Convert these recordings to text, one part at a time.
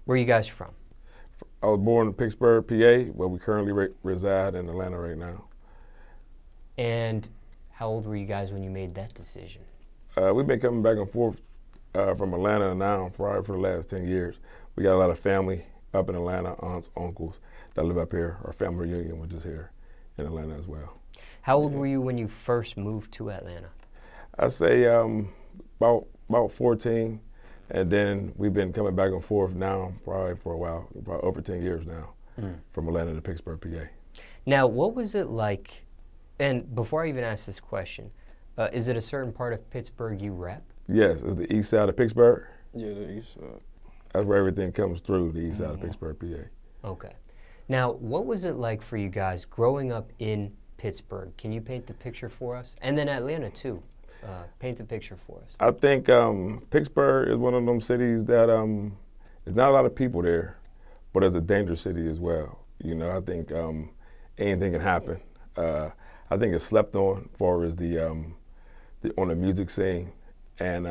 Where are you guys from? I was born in Pittsburgh, PA, but we currently reside in Atlanta right now. And how old were you guys when you made that decision? We've been coming back and forth from Atlanta now probably for the last 10 years. We got a lot of family up in Atlanta, aunts, uncles that live up here. Our family reunion was just here in Atlanta as well. How old were you when you first moved to Atlanta? I say about 14, and then we've been coming back and forth now probably for a while, probably over 10 years now, from Atlanta to Pittsburgh, PA. Now, what was it like, and before I even ask this question, is it a certain part of Pittsburgh you rep? Yes, it's the east side of Pittsburgh. Yeah, the east side. That's where everything comes through, the east side of Pittsburgh, PA. Okay. Now, what was it like for you guys growing up in Pittsburgh? Can you paint the picture for us? And then Atlanta, too. Paint the picture for us. I think Pittsburgh is one of them cities that there's not a lot of people there, but it's a dangerous city as well. You know, I think anything can happen. I think it's slept on as far as on the music scene. And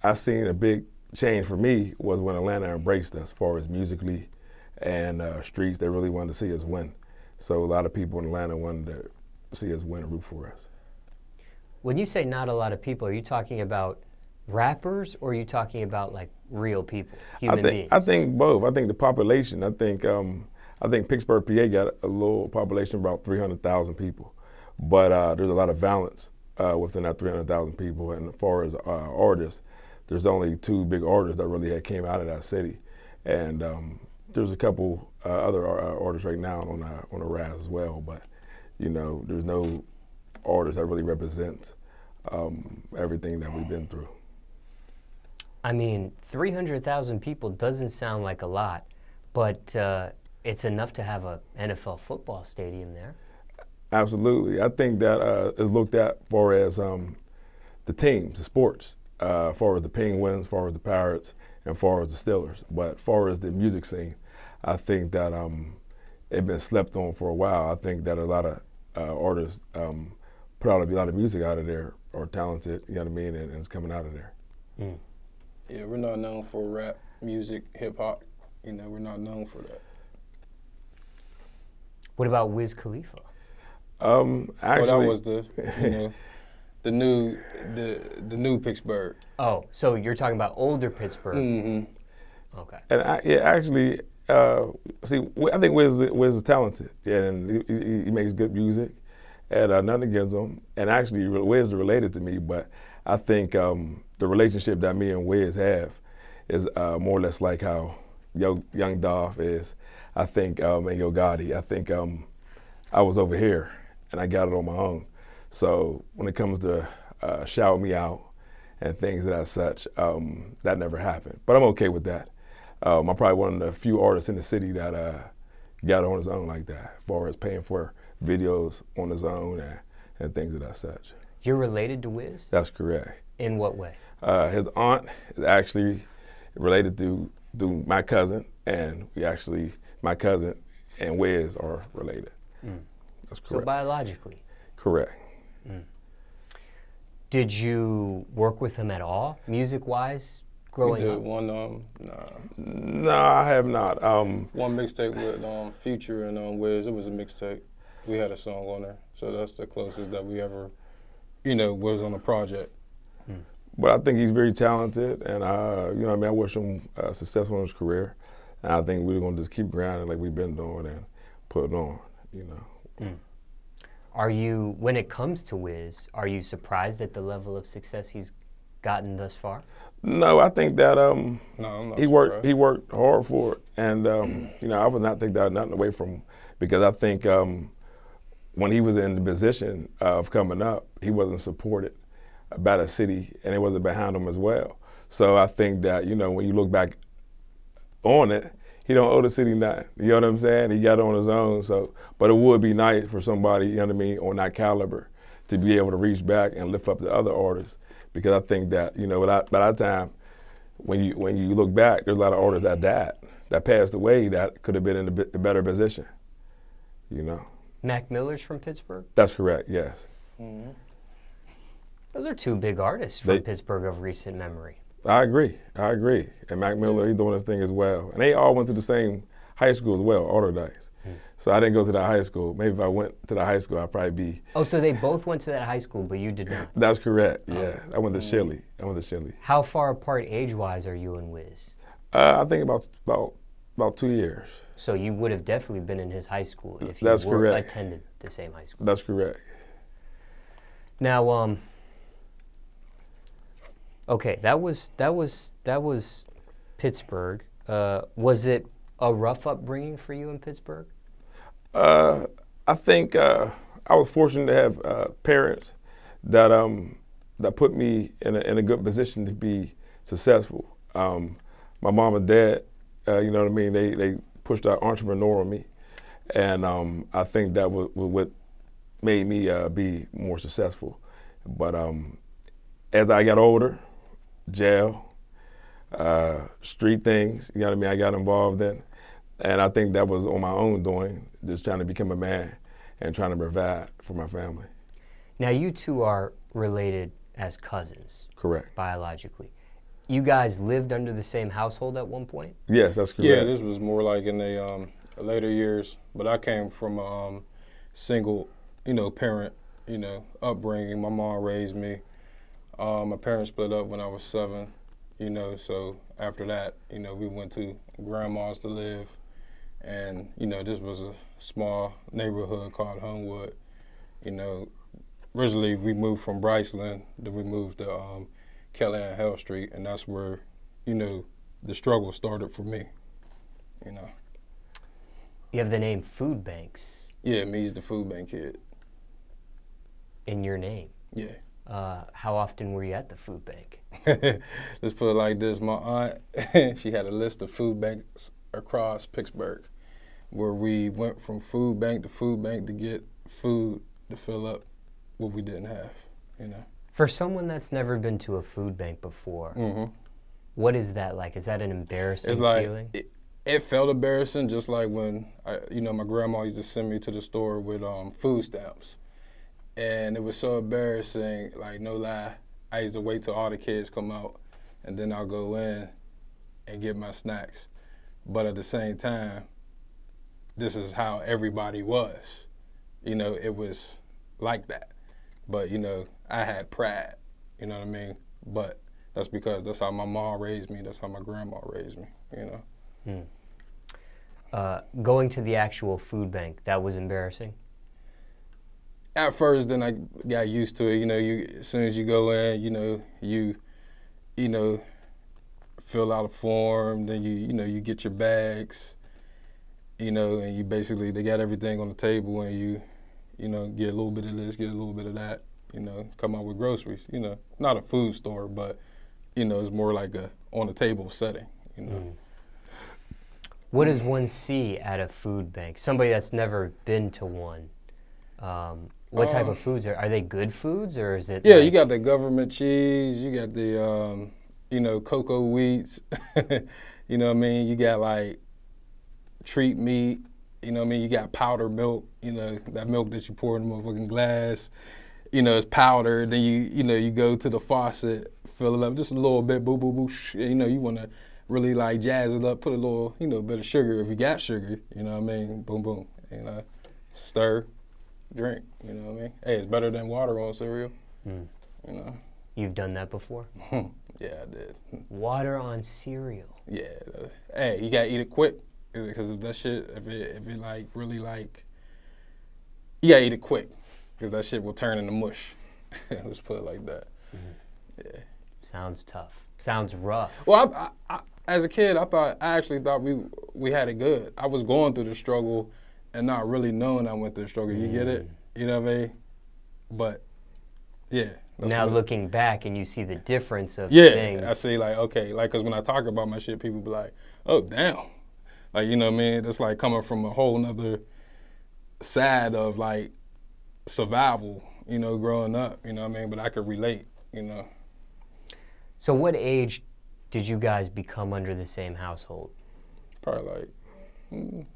I seen a big change for me was when Atlanta embraced us as far as musically and streets. They really wanted to see us win. So a lot of people in Atlanta wanted to see us win and root for us. When you say not a lot of people, are you talking about rappers or are you talking about like real people, human beings? I think both. I think the population, I think Pittsburgh, PA got a little population of about 300,000 people. But there's a lot of balance within that 300,000 people. And as far as artists, there's only two big artists that really came out of that city. And there's a couple other artists right now on the rise as well. But, you know, there's no artist that really represents everything that we've been through. I mean, 300,000 people doesn't sound like a lot, but it's enough to have an NFL football stadium there. Absolutely. I think that is looked at far as the teams, the sports, far as the Penguins, far as the Pirates, and far as the Steelers. But far as the music scene, I think that it's been slept on for a while. I think that a lot of artists put out a lot of music out of there, are talented, you know what I mean, and it's coming out of there. Mm. Yeah, we're not known for rap, music, hip hop. You know, we're not known for that. What about Wiz Khalifa? Actually, well, that was the, you know, the new Pittsburgh. Oh, so you're talking about older Pittsburgh? Mm-hmm. Okay. And actually, see, I think Wiz is talented, and he makes good music, and nothing against him. And actually, Wiz is related to me, but I think the relationship that me and Wiz have is more or less like how Young Dolph is. I think, and Yo Gotti, I think I was over here, and I got it on my own. So when it comes to shout me out and things of that such, that never happened. But I'm okay with that. I'm probably one of the few artists in the city that got on his own like that, as far as paying for videos on his own and things of that such. You're related to Wiz? That's correct. In what way? His aunt is actually related to my cousin, and my cousin and Wiz are related. Mm. That's correct. So biologically? Correct. Mm. Did you work with him at all, music-wise, growing up? No, I have not. One mixtape with Future and Wiz, it was a mixtape. We had a song on there, so that's the closest that we ever, you know, was on a project. Mm. But I think he's very talented, and you know what I mean, I wish him success on his career. And I think we're going to just keep grinding like we've been doing and putting on, you know. Mm. Are you, when it comes to Wiz, are you surprised at the level of success he's gotten thus far? No, I think that no, I'm not he worked hard for it, and you know, I would not take that nothing away from him, because I think when he was in the position of coming up, he wasn't supported by the city, and it wasn't behind him as well. So I think that, you know, when you look back on it, he don't owe the city nothing. You know what I'm saying? He got it on his own. So, but it would be nice for somebody, you know what I mean, on that caliber, to be able to reach back and lift up the other artists, because I think that, you know, by that time, when you look back, there's a lot of artists that died, that passed away, that could have been in a better position. You know. Mac Miller's from Pittsburgh? That's correct. Yes. Mm-hmm. Those are two big artists from Pittsburgh of recent memory. I agree. And Mac Miller, he's doing his thing as well. And they all went to the same high school as well, Autodice. So I didn't go to that high school. Maybe if I went to the high school, I'd probably be. Oh, so they both went to that high school, but you did not? That's correct, yeah. I went to Chile. How far apart age-wise are you and Wiz? I think about 2 years. So you would have definitely been in his high school if you attended the same high school. That's correct. Now, okay, that was Pittsburgh. Was it a rough upbringing for you in Pittsburgh? I think I was fortunate to have parents that that put me in a good position to be successful. My mom and dad, you know what I mean, they pushed out entrepreneur on me, and I think that was what made me be more successful. But as I got older, jail, street things, you know what I mean, I got involved in. And I think that was on my own doing, just trying to become a man and trying to provide for my family. Now, you two are related as cousins. Correct. Biologically. You guys lived under the same household at one point? Yes, that's correct. Yeah, this was more like in the later years. But I came from a single, parent, upbringing. My mom raised me. My parents split up when I was 7, so after that, we went to grandma's to live. And, this was a small neighborhood called Homewood. Originally we moved from Bryceland, then we moved to Kelly and Hell Street, and that's where, the struggle started for me, You have the name Food Banks. Yeah, me's the food bank kid. In your name? Yeah. How often were you at the food bank? Let's put it like this. My aunt, she had a list of food banks across Pittsburgh where we went from food bank to get food to fill up what we didn't have, For someone that's never been to a food bank before, what is that like? Is that an embarrassing feeling? It felt embarrassing, just like when, my grandma used to send me to the store with food stamps. And it was so embarrassing, like no lie, I used to wait till all the kids come out and then I'll go in and get my snacks. But at the same time, this is how everybody was. It was like that. But, I had pride, you know what I mean? But that's because that's how my mom raised me, that's how my grandma raised me, Going to the actual food bank, that was embarrassing? At first, then I got used to it. As soon as you go in, you fill out a form, then you get your bags, and you basically, they got everything on the table, and you get a little bit of this, get a little bit of that, come out with groceries, not a food store, but, it's more like a on the table setting, What does one see at a food bank? Somebody that's never been to one. What type of foods are they good foods, or is it? Yeah, you got the government cheese, you got the cocoa wheats, you know what I mean? You got like treat meat, you know what I mean? You got powdered milk, that milk that you pour in the motherfucking glass, it's powdered. Then you go to the faucet, fill it up just a little bit, boo boo boo. You want to really like jazz it up, put a little bit of sugar if you got sugar, you know what I mean? Boom boom, stir. Drink, you know what I mean? Hey, it's better than water on cereal, You've done that before? Yeah, I did. Water on cereal? Yeah. Hey, you gotta eat it quick, because if that shit, if it like really like, you gotta eat it quick, because that shit will turn into mush. Let's put it like that. Yeah. Sounds tough. Sounds rough. Well, I as a kid, I actually thought we had it good. I was going through the struggle and not really knowing I went through the struggle. You get it? You know what I mean? But, yeah. Now looking back and you see the difference of things. Yeah, I see like, okay, like, because when I talk about my shit, people be like, oh, damn. Like, you know what I mean? It's like coming from a whole nother side of like survival, growing up, you know what I mean? But I could relate, So what age did you guys become under the same household? Probably like,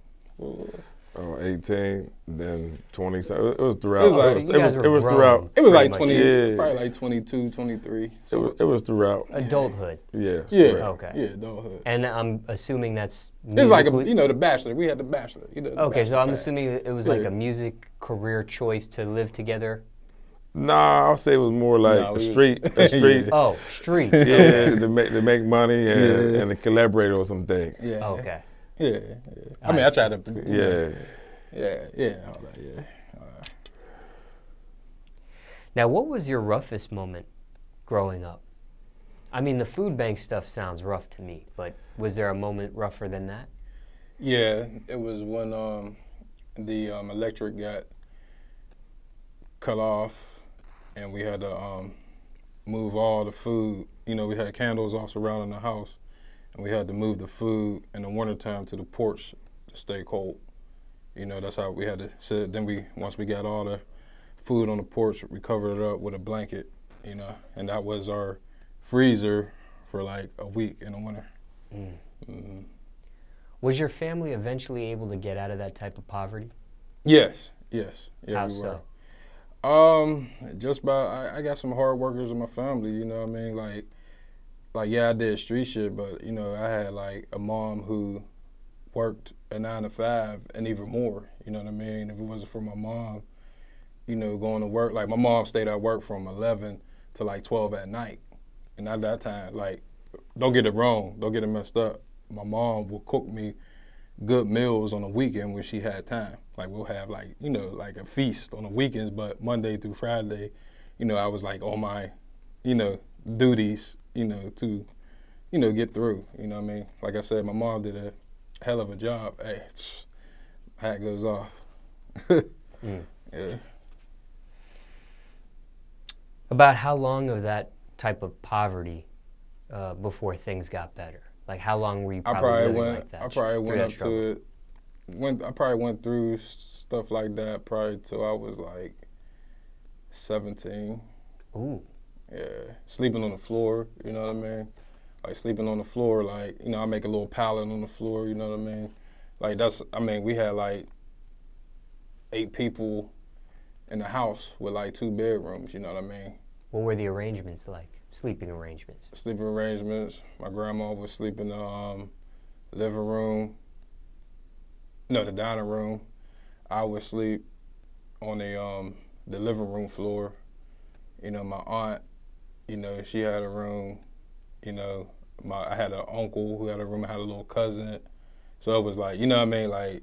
18, then 20. So it was throughout. It was like- So you guys were it was grown throughout. It was pretty like much. 20, Yeah. probably like 22, 23. So It was throughout. Adulthood. Yes. yeah, correct. Okay. yeah, adulthood. And I'm assuming that's It's like musically- The Bachelor. We had The Bachelor. The Okay, so Bachelor I'm thing. assuming it was like Yeah. a music career choice to live together. Nah, I'll say it was more like No, a it was- street, a street. Oh, streets. Yeah, Okay. to make money and, Yeah. and to collaborate on some things. Yeah. Okay. Yeah. I mean, I tried to. Yeah. Yeah. All that. Yeah. Now, what was your roughest moment growing up? I mean, the food bank stuff sounds rough to me, but was there a moment rougher than that? Yeah, it was when the electric got cut off, and we had to move all the food. You know, we had candles all surrounding the house, and we had to move the food in the wintertime to the porch to stay cold. You know, that's how we had to sit. Then once we got all the food on the porch, we covered it up with a blanket, you know, and that was our freezer for like a week in the winter. Was your family eventually able to get out of that type of poverty? Yes. Yeah, How we so? were. Just by I got some hard workers in my family, you know what I mean? Like yeah, I did street shit, but you know, I had like a mom who worked a 9 to 5 and even more, you know what I mean? If it wasn't for my mom, you know, going to work, like my mom stayed at work from 11 to like 12 at night. And at that time, like, don't get it wrong, don't get it messed up. My mom would cook me good meals on the weekend when she had time. Like we'll have like, you know, like a feast on the weekends, but Monday through Friday, you know, I was like on my, you know, duties, you know, to, you know, get through, you know what I mean? Like I said, my mom did a hell of a job. Hey, hat goes off. Yeah. About how long of that type of poverty before things got better? Like how long were you probably living like that? I probably through went that up struggle? to it. I probably went through stuff like that probably till I was like 17. Ooh. Yeah, sleeping on the floor, you know what I mean? Like sleeping on the floor, like, you know, I make a little pallet on the floor, you know what I mean? Like we had like 8 people in the house with like 2 bedrooms, you know what I mean? What were the arrangements like? Sleeping arrangements? Sleeping arrangements, my grandma would sleep in the living room, no, the dining room. I would sleep on the living room floor. You know, my aunt, you know, she had a room. You know, I had an uncle who had a room. I had a little cousin. So it was like, you know what I mean? Like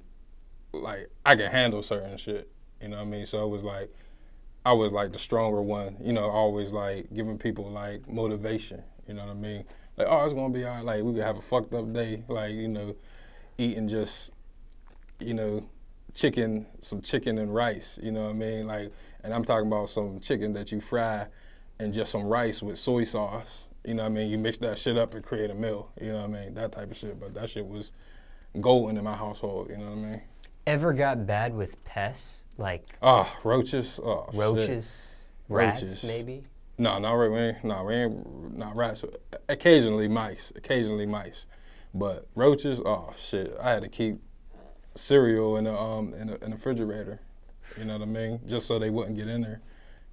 I can handle certain shit. You know what I mean? So it was like, I was like the stronger one. You know, always like giving people like motivation. You know what I mean? Like, oh, it's gonna be all right. Like we could have a fucked up day. Like, you know, eating just, you know, some chicken and rice. You know what I mean? Like, and I'm talking about some chicken that you fry and just some rice with soy sauce. You know what I mean? You mix that shit up and create a meal. You know what I mean? That type of shit. But that shit was golden in my household. You know what I mean? Ever got bad with pests? Like Roaches. Oh, roaches, shit. rats, Roaches. maybe? No, we ain't not rats. Occasionally mice. But roaches, oh shit. I had to keep cereal in the refrigerator. You know what I mean? Just so they wouldn't get in there.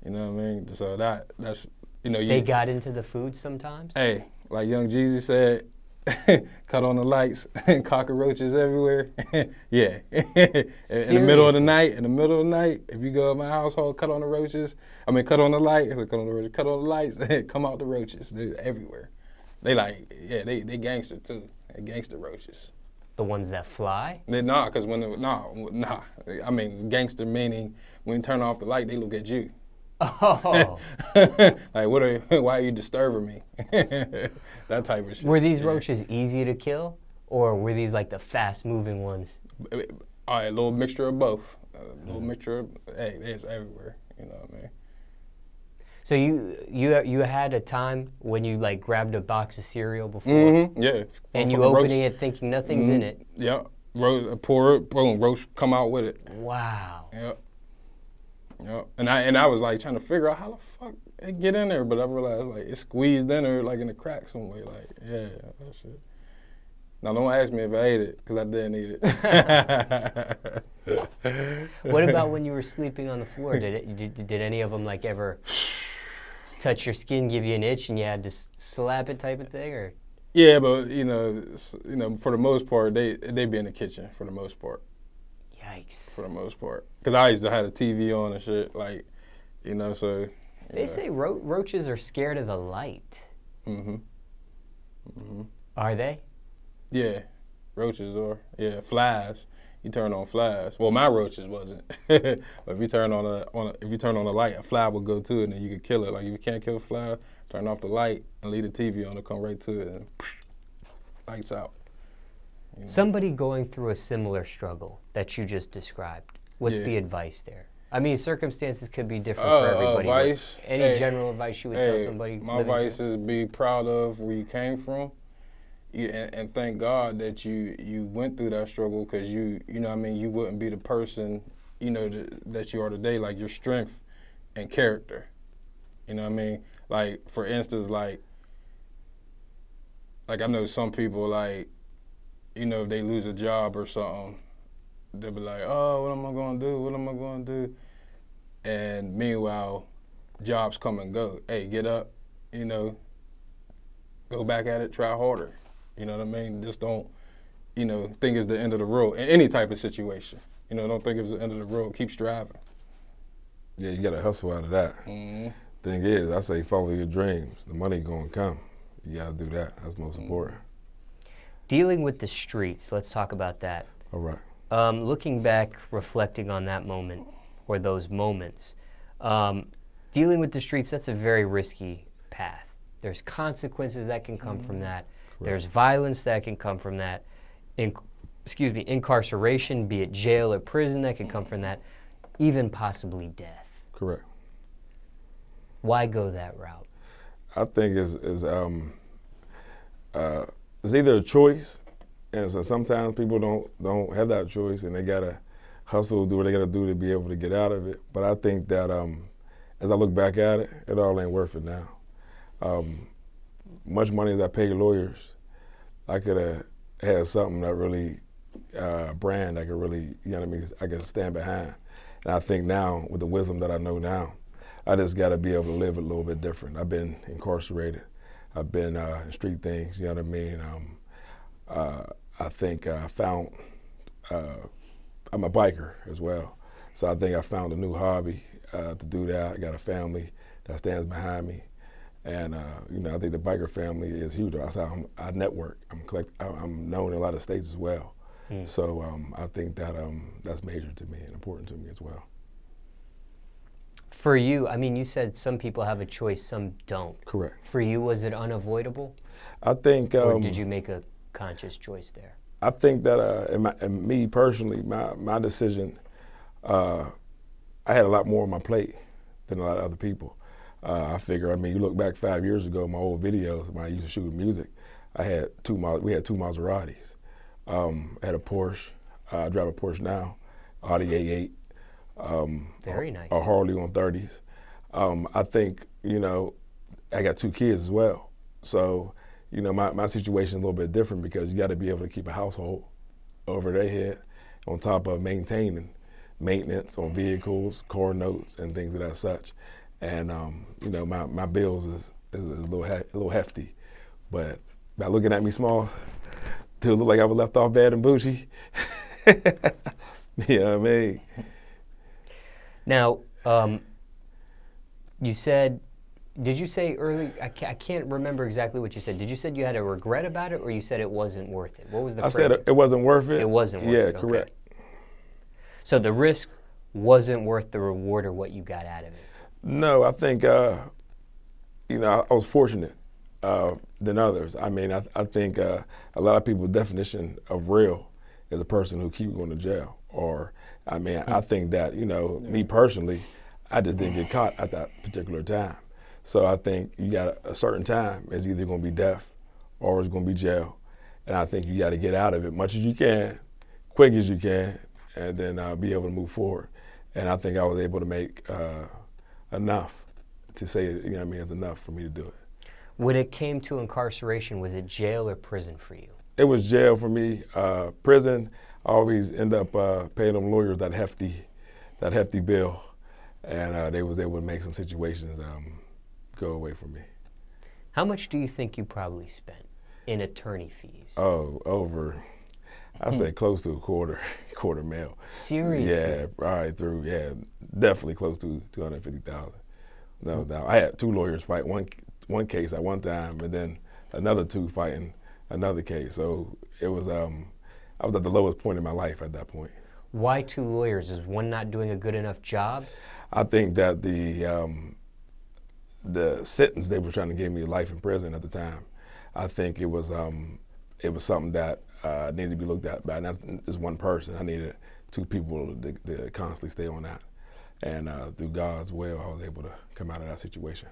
You know what I mean? So that's, you know, They got into the food sometimes? Hey, like Young Jeezy said, cut on the lights, cockroaches everywhere. Yeah. in the middle of the night, if you go in my household, cut on the lights, come out the roaches. They're everywhere. They like, yeah, they gangster too. They gangster roaches. The ones that fly? They nah, cause I mean gangster meaning when you turn off the light, they look at you. Oh. Like, why are you disturbing me? That type of shit. Were these roaches easy to kill? Or were these like the fast moving ones? All right, a little mixture of both. Hey, it's everywhere. You know what I mean? So you had a time when you like grabbed a box of cereal before? Mm-hmm. Yeah. And you opening it thinking nothing's in it? Yeah. Pour it, boom, roach come out with it. Wow. Yep. Yep. And I was like trying to figure out how the fuck it get in there, but I realized like it squeezed in there like in the crack some way. Like, yeah, that shit. Now don't ask me if I ate it, because I didn't eat it. What about when you were sleeping on the floor? Did any of them like ever touch your skin, give you an itch, and you had to slap it type of thing, or? Yeah, but for the most part, they be in the kitchen for the most part. Yikes. For the most part, because I used to have a TV on and shit, like, so. They say roaches are scared of the light. Mm-hmm. Mm-hmm. Are they? Yeah, roaches are. Yeah, flies. You turn on flies. Well, my roaches wasn't. But if you turn on a light, a fly will go to it, and then you can kill it. Like if you can't kill a fly, turn off the light and leave the TV on. It'll come right to it, and lights out. Somebody going through a similar struggle that you just described. What's the advice there? I mean, circumstances could be different for everybody. Advice? Any general advice you would tell somebody? My advice is be proud of where you came from, and thank God that you went through that struggle, because you wouldn't be the person that you are today. Like your strength and character. You know what I mean? Like for instance, like I know some people like, if they lose a job or something, they'll be like, oh, what am I going to do? What am I going to do? And meanwhile, jobs come and go. Hey, get up, go back at it, try harder. You know what I mean? Just don't, think it's the end of the road in any type of situation. Don't think it's the end of the road. Keep striving. Yeah, you got to hustle out of that. Mm-hmm. Thing is, I say follow your dreams. The money going to come. You got to do that. That's most important. Dealing with the streets, let's talk about that. All right. Looking back, reflecting on that moment or those moments, dealing with the streets, that's a very risky path. There's consequences that can come from that. Correct. There's violence that can come from that. Incarceration, be it jail or prison, that can come from that. Even possibly death. Correct. Why go that route? I think it's either a choice, and so sometimes people don't have that choice, and they gotta hustle, do what they gotta do to be able to get out of it. But I think that as I look back at it, it all ain't worth it now. Much money as I pay lawyers, I could have had something that really brand I could really, I could stand behind. And I think now, with the wisdom that I know now, I just got to be able to live a little bit different. I've been incarcerated. I've been in street things, you know what I mean? I think I found, I'm a biker as well. So I think I found a new hobby to do that. I got a family that stands behind me. And, I think the biker family is huge. I network. I'm known in a lot of states as well. Mm. So I think that that's major to me and important to me as well. For you, I mean, you said some people have a choice, some don't. Correct. For you, was it unavoidable? I think. Or did you make a conscious choice there? I think that, and me personally, my decision, I had a lot more on my plate than a lot of other people. I figure, you look back 5 years ago, my old videos when I used to shoot music, we had two Maseratis. I had a Porsche. I drive a Porsche now, Audi A8. Very nice. A Harley on 30s. I think, I got 2 kids as well. So, my situation is a little bit different because you got to be able to keep a household over their head on top of maintaining maintenance on vehicles, car notes, and things of that such. And, my bills is a little hefty. But by looking at me small, do it look like I was left off bad and bougie? You know what I mean? Now, you said, did you say early, I can't remember exactly what you said. Did you say you had a regret about it, or you said it wasn't worth it? What was the phrase? I said it wasn't worth it. It wasn't worth it, Yeah, correct. Okay. So the risk wasn't worth the reward or what you got out of it? No, I think, I was fortunate than others. I think a lot of people's definition of real is a person who keeps going to jail. Or, I think that, me personally, I just didn't get caught at that particular time. So I think you got a certain time, it's either going to be death or it's going to be jail. And I think you got to get out of it much as you can, quick as you can, and then be able to move forward. And I think I was able to make enough to say, it's enough for me to do it. When it came to incarceration, was it jail or prison for you? It was jail for me. Prison, always end up paying them lawyers that hefty bill, and they was able to make some situations go away from me. How much do you think you probably spent in attorney fees? Oh, over, I say close to a quarter mil. Seriously? Yeah, right through. Yeah, definitely close to 250,000. No doubt. I had 2 lawyers fight one case at one time, and then another 2 fighting another case. So it was I was at the lowest point in my life at that point. Why 2 lawyers? Is one not doing a good enough job? I think that the sentence they were trying to give me, life in prison at the time, I think it was something that needed to be looked at by not just one person. I needed 2 people to constantly stay on that. And through God's will, I was able to come out of that situation.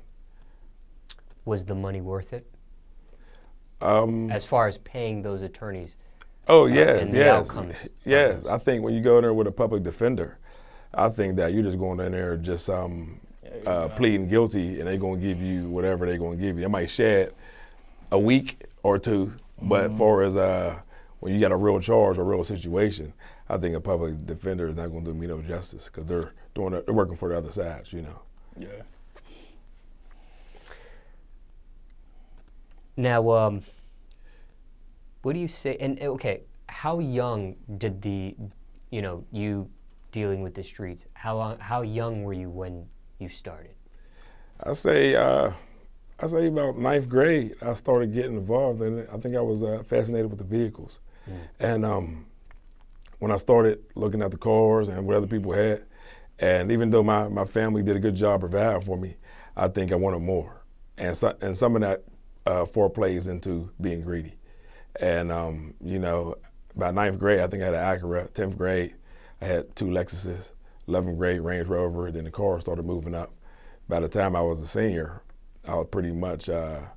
Was the money worth it? As far as paying those attorneys? Oh, yes, and the yes. outcomes. Yes, I think when you go in there with a public defender, I think that you're just going in there just pleading guilty, and they're going to give you whatever they're going to give you. They might shed a week or 2, but as far as when you got a real charge or real situation, I think a public defender is not going to do me no justice, because they're working for the other sides, you know. Yeah. Now, what do you say? And okay, how young did you dealing with the streets? How young were you when you started? I say about 9th grade, I started getting involved in it. I think I was fascinated with the vehicles. And when I started looking at the cars and what other people had, and even though my family did a good job providing for me, I think I wanted more. And some of that foreplays into being greedy. And by 9th grade, I think I had an Acura. 10th grade, I had 2 Lexuses. 11th grade, Range Rover. Then the car started moving up. By the time I was a senior, I was pretty much, doing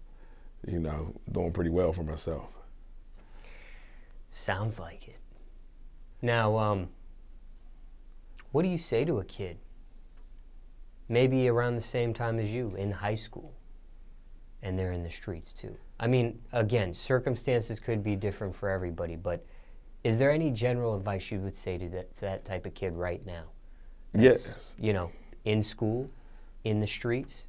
pretty well for myself. Sounds like it. Now, what do you say to a kid, maybe around the same time as you, in high school, and they're in the streets too? I mean, again, circumstances could be different for everybody, but is there any general advice you would say to that type of kid right now? Yes. In school, in the streets,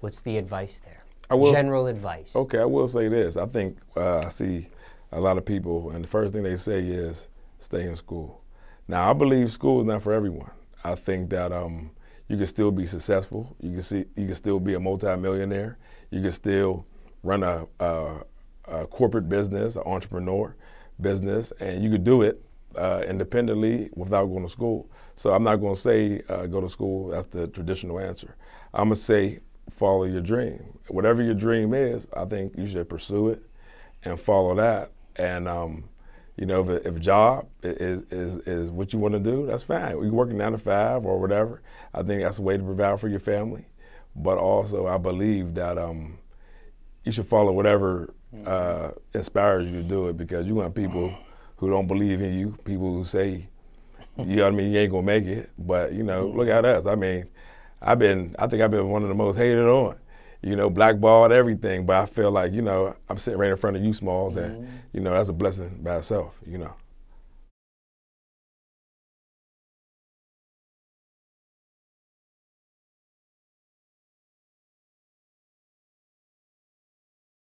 what's the advice there? General advice. Okay, I will say this. I think I see a lot of people, and the first thing they say is stay in school. Now, I believe school is not for everyone. I think that you can still be successful. You can still be a multimillionaire. You can still run a corporate business, an entrepreneur business, and you could do it independently without going to school. So I'm not going to say go to school. That's the traditional answer. I'm going to say follow your dream. Whatever your dream is, I think you should pursue it and follow that. And if a job is what you want to do, that's fine. You're working 9 to 5 or whatever. I think that's a way to provide for your family. But also, I believe that you should follow whatever inspires you to do it, because you want people who don't believe in you, people who say, you ain't gonna make it. But look at us. I mean, I think I've been one of the most hated on, blackballed, everything. But I feel like I'm sitting right in front of you, Smallz, and that's a blessing by itself.